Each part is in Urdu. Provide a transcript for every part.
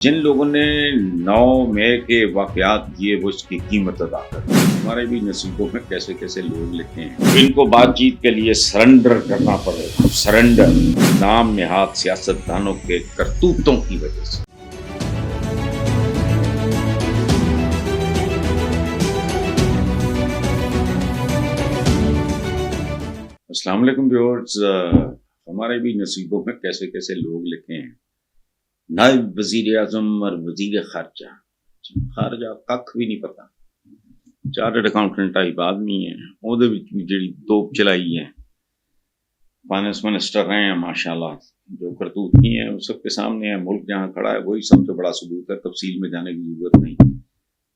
جن لوگوں نے 9 مئی کے واقعات کیے وہ اس کی قیمت ادا کر ہمارے بھی نصیبوں میں کیسے کیسے لوگ لکھے ہیں ان کو بات چیت کے لیے سرنڈر کرنا پڑے گا. سرنڈر نام نہاد سیاست دانوں کے کرتوتوں کی وجہ سے. السلام علیکم ویورز. ہمارے بھی نصیبوں میں کیسے کیسے لوگ لکھے ہیں. نائب وزیر اعظم اور وزیر خارجہ کھ بھی نہیں پتا. چارٹرڈ اکاؤنٹنٹ ٹائپ آدمی ہے وہ جڑی توپ چلائی ہے. فائنانس منسٹر رہے ہیں ماشاءاللہ. جو کرتوت کی ہیں وہ سب کے سامنے ہے. ملک جہاں کھڑا ہے وہی سب سے بڑا ثبوت ہے. تفصیل میں جانے کی ضرورت نہیں.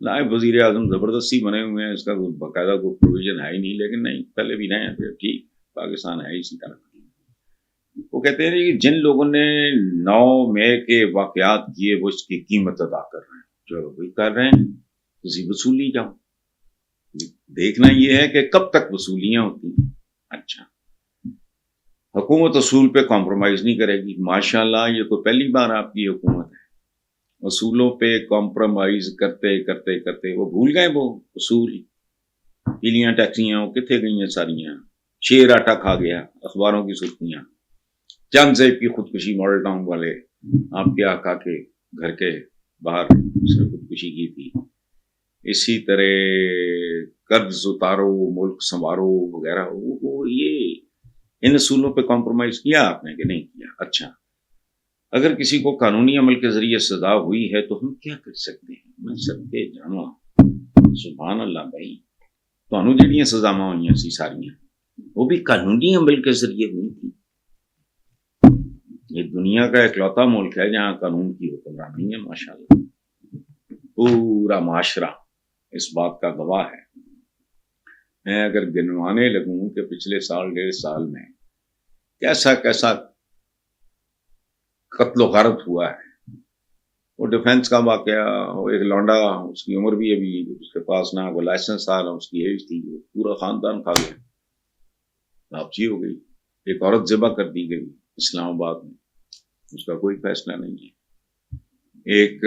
نائب وزیر اعظم زبردستی بنے ہوئے ہیں. اس کا کوئی باقاعدہ کوئی پروویژن ہے ہی نہیں. لیکن نہیں پہلے بھی رہے ہیں پھر ٹھیک. پاکستان ہے اسی طرح. وہ کہتے ہیں کہ جن لوگوں نے 9 مئی کے واقعات کیے وہ اس کی قیمت ادا کر رہے ہیں. جو وہی کر رہے ہیں اسی وصولی جاؤ. دیکھنا یہ ہے کہ کب تک وصولیاں ہوتی ہیں. اچھا حکومت اصول پہ کمپرومائز نہیں کرے گی. ماشاءاللہ یہ کوئی پہلی بار آپ کی حکومت ہے. اصولوں پہ کمپرومائز کرتے کرتے کرتے وہ بھول گئے. وہ اصول پیلیاں ٹیکسیاں وہ کتنے گئی ہیں ساریاں. شیر آٹا کھا گیا. اخباروں کی سرخیاں. چند زیب کی خودکشی ماڈل ٹاؤن والے آپ کے آقا کے گھر کے باہر اس نے خودکشی کی تھی. اسی طرح قرض اتارو ملک سنوارو وغیرہ. وہ یہ ان اصولوں پہ کمپرومائز کیا آپ نے کہ نہیں کیا. اچھا اگر کسی کو قانونی عمل کے ذریعے سزا ہوئی ہے تو ہم کیا کر سکتے ہیں. میں سب کے جانو سبحان اللہ بھائی تو جڑیاں سزاواں ہوئی سی ساریاں وہ بھی قانونی عمل کے ذریعے ہوئی تھی. یہ دنیا کا اکلوتا ملک ہے جہاں قانون کی حکمرانی ہے. ماشاءاللہ پورا معاشرہ اس بات کا گواہ ہے. میں اگر گنوانے لگوں کہ پچھلے سال 1.5 سال میں کیسا کیسا قتل و غارت ہوا ہے. وہ ڈیفنس کا واقعہ. وہ ایک لونڈا اس کی عمر بھی ابھی اس کے پاس نہ کوئی لائسنس تھا نہ اس کی ایج تھی. پورا خاندان کھا گیا. واپسی ہو گئی. ایک عورت ذبح کر دی گئی اسلام آباد میں. اس کا کوئی فیصلہ نہیں ہے. ایک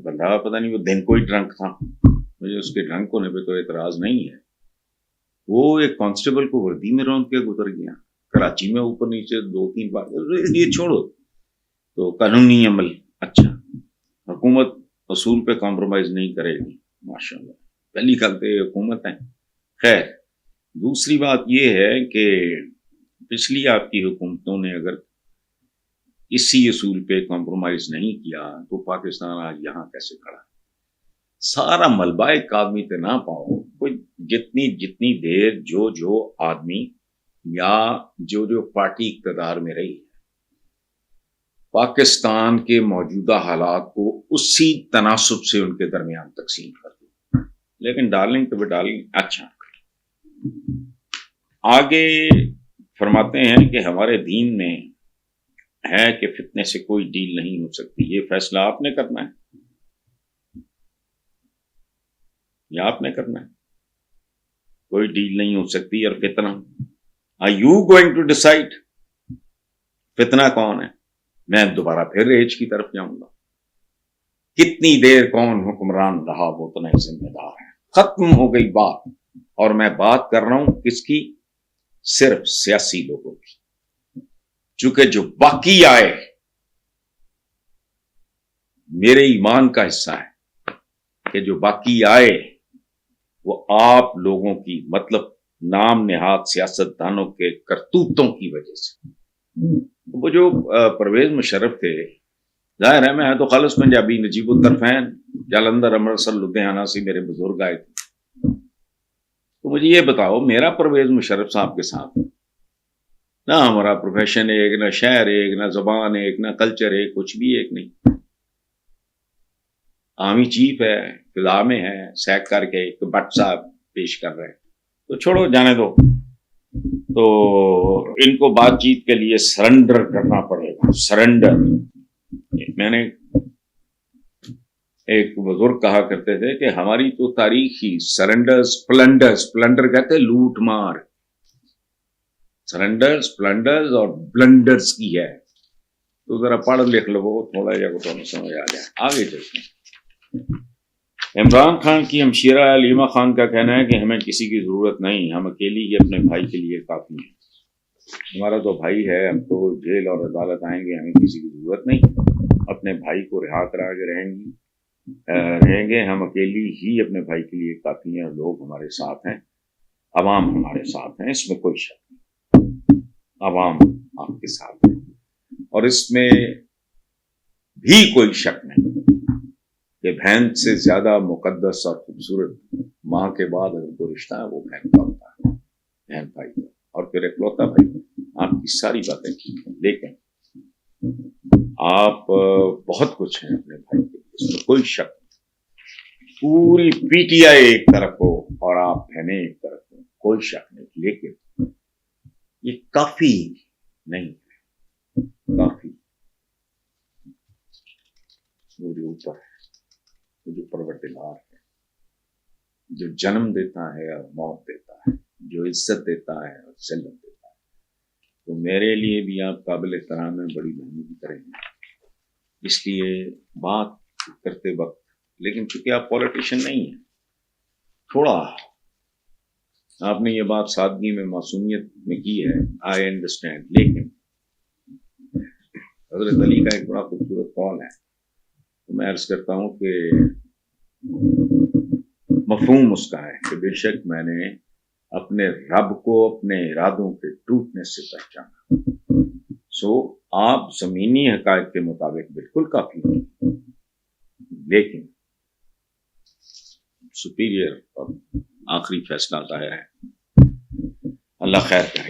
بندہ پتہ نہیں وہ دن کوئی ڈرنک تھا. مجھے اس کے ڈرنک ہونے پہ تو اعتراض نہیں ہے. وہ ایک کانسٹیبل کو وردی میں روند کے گزر گیا. کراچی میں اوپر نیچے 2-3 بار. یہ چھوڑو تو قانونی عمل. اچھا حکومت اصول پہ کمپرومائز نہیں کرے گی. ماشاءاللہ پہلی گل تو حکومت ہے. خیر دوسری بات یہ ہے کہ پچھلی آپ کی حکومتوں نے اگر اسی اصول پہ کمپرومائز نہیں کیا تو پاکستان آج یہاں کیسے کھڑا. سارا ملبہ ایک آدمی پہ نہ پاؤ. کوئی جتنی دیر جو آدمی یا جو پارٹی اقتدار میں رہی پاکستان کے موجودہ حالات کو اسی تناسب سے ان کے درمیان تقسیم کر دو. لیکن ڈارلنگ تو ڈارلنگ. اچھا آگے فرماتے ہیں کہ ہمارے دین میں ہے کہ فتنے سے کوئی ڈیل نہیں ہو سکتی. یہ فیصلہ آپ نے کرنا ہے. یہ آپ نے کرنا ہے. کوئی ڈیل نہیں ہو سکتی. اور فتنہ are you going to decide فتنہ کون ہے. میں دوبارہ پھر ایج کی طرف جاؤں گا. کتنی دیر کون حکمران رہا وہ اتنا ذمہ دار ہے. ختم ہو گئی بات. اور میں بات کر رہا ہوں کس کی. صرف سیاسی لوگوں کی. چونکہ جو باقی آئے میرے ایمان کا حصہ ہے کہ جو باقی آئے وہ آپ لوگوں کی مطلب نام نہاد سیاست دانوں کے کرتوتوں کی وجہ سے. وہ جو پرویز مشرف تھے ظاہر ہے میں تو خالص پنجابی نجیب الطرفین جالندھر امرتسر لدھیانہ سے میرے بزرگ آئے تھے. تو مجھے یہ بتاؤ میرا پرویز مشرف صاحب کے ساتھ نہ ہمارا پروفیشن ایک نہ شہر ایک نہ زبان ایک نہ کلچر ایک کچھ بھی ایک نہیں. آرمی چیف ہے فضا میں ہے سیک کر کے ایک بٹ صاحب پیش کر رہے تو چھوڑو جانے دو. تو ان کو بات چیت کے لیے سرنڈر کرنا پڑے گا. سرنڈر. میں نے ایک بزرگ کہا کرتے تھے کہ ہماری تو تاریخ ہی سرنڈرز پلنڈر کہتے لوٹ مار. سرنڈرز پلنڈرز اور بلنڈرز کی ہے. تو ذرا پڑھ لکھ لو تھوڑا جا کو تمہیں سمجھ آ جائے. آگے چلتے ہیں. عمران خان کی ہمشیرہ علیمہ خان کا کہنا ہے کہ ہمیں کسی کی ضرورت نہیں, ہم اکیلی ہی اپنے بھائی کے لیے کافی ہیں. ہمارا تو بھائی ہے, ہم تو جیل اور عدالت آئیں گے, ہمیں کسی کی ضرورت نہیں, اپنے بھائی کو رہا کرا کے رہیں گے, ہم اکیلی ہی اپنے بھائی کے لیے کافی ہیں, اور لوگ ہمارے ساتھ ہیں, عوام ہمارے ساتھ ہیں, اس میں کوئی شک نہیں, عوام آپ کے ساتھ ہیں, اور اس میں بھی کوئی شک نہیں کہ بہن سے زیادہ مقدس اور خوبصورت ماں کے بعد اگر کوئی رشتہ ہے وہ بہن کا ہوتا ہے, بہن بھائی کا, اور پھر اکلوتا بھائی. آپ کی ساری باتیں ٹھیک ہیں, لیکن آپ بہت کچھ ہیں اپنے بھائی کے لیے, اس میں کوئی شک نہیں. پوری پی ٹی آئی ایک طرف ہو اور آپ بہنیں ایک طرف ہو, کوئی شک نہیں, لیکن یہ کافی نہیں ہے. کافی وہ جو اوپر ہے, وہ جو پروردگار ہے, جو جنم دیتا ہے اور موت دیتا ہے, جو عزت دیتا ہے اور ذلت دیتا ہے, تو میرے لیے بھی آپ قابل احترام ہیں, بڑی بہنوں کی طرح ہیں. اس لیے بات کرتے وقت, لیکن چونکہ آپ پولیٹیشین نہیں ہیں, تھوڑا آپ نے یہ بات سادگی میں معصومیت میں کی ہے, آئی انڈرسٹینڈ, لیکن حضرت علی کا ایک بڑا خوبصورت قول ہے, تو میں عرض کرتا ہوں کہ مفہوم اس کا ہے کہ بے شک میں نے اپنے رب کو اپنے ارادوں کے ٹوٹنے سے پہچانا. سو آپ زمینی حقائق کے مطابق بالکل کافی ہیں, لیکن سپیریئر اور آخری فیصلہ ظاہر ہے. اللہ خیر کرے.